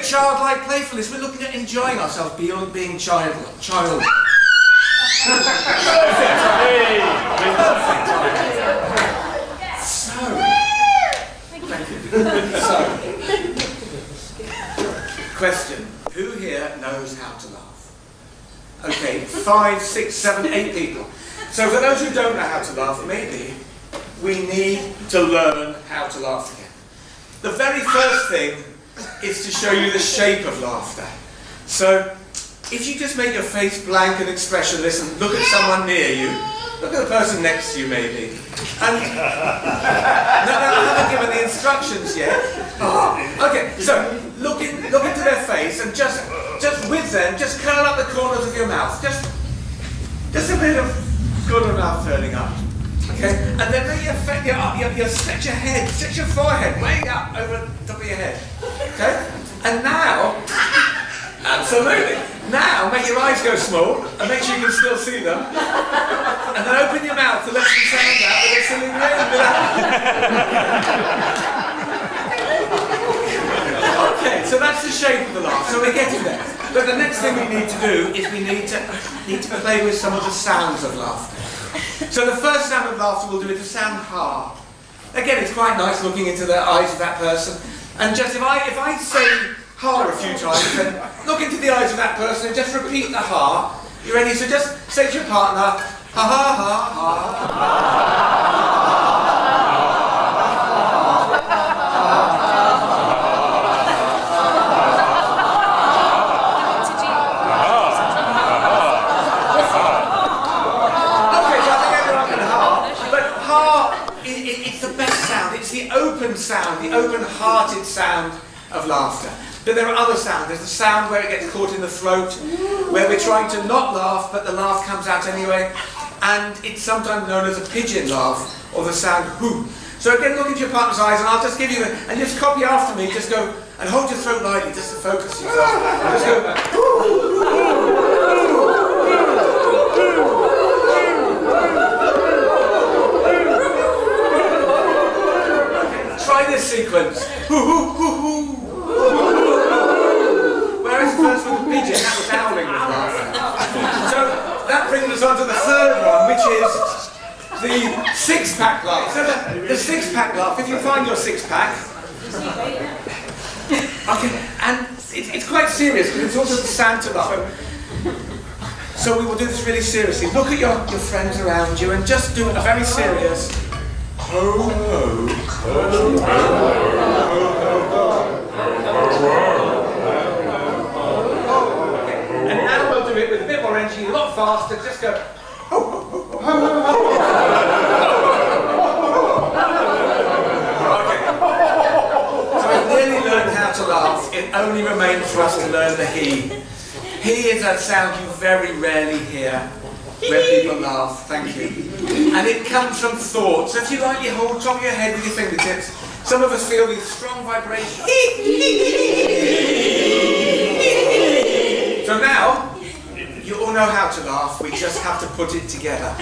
childlike playfulness. We're looking at enjoying ourselves beyond being child. So, question. Who here knows how to laugh? Okay, 5, 6, 7, 8 people. So for those who don't know how to laugh, maybe we need to learn how to laugh again. The very first thing is to show you the shape of laughter. So if you just make your face blank and expressionless and look at someone near you, look at the person next to you maybe, and no, I haven't given the instructions yet. Okay, so look into their face and just with them, just curl up the corners of your mouth. Just a bit of corner of mouth turning up. Okay, and then make you stretch your head, stretch your forehead way up over the top of your head. Okay, and now, absolutely. Now make your eyes go small and make sure you can still see them. And then open your mouth to let some sound out with a silly Okay, so that's the shape of the laugh. So we're getting there. But the next thing we need to do is we need to play with some of the sounds of laughter. So the first sound of laughter we'll do is the sound ha. Again, it's quite nice looking into the eyes of that person. And just if I say ha a few times, then look into the eyes of that person and just repeat the ha. You ready? So just say to your partner, ha ha ha ha. Sound, the open-hearted sound of laughter. But there are other sounds. There's the sound where it gets caught in the throat, where we're trying to not laugh, but the laugh comes out anyway. And it's sometimes known as a pigeon laugh, or the sound hoo. So again, look into your partner's eyes, and I'll just give you and just copy after me. Just go and hold your throat lightly, just to focus yourself. Just go. Try this sequence. Whereas first with the pigeon, that was howling with laughter. So that brings us on to the third one, which is the six-pack laugh. So the six-pack laugh, if you find your six-pack, okay, and it's quite serious because it's also the Santa laugh. So we will do this really seriously. Look at your friends around you and just do a very serious ho ho ho ho. And now we'll do it with a bit more energy, a lot faster. Just go ho ho ho ho ho. Okay. So I've nearly learned how to laugh. It only remains for us to learn the he. He is a sound you very rarely hear where people laugh. Thank you. And it comes from thought. So if you lightly hold top of your head with your fingertips, some of us feel these strong vibrations. So now, you all know how to laugh. We just have to put it together.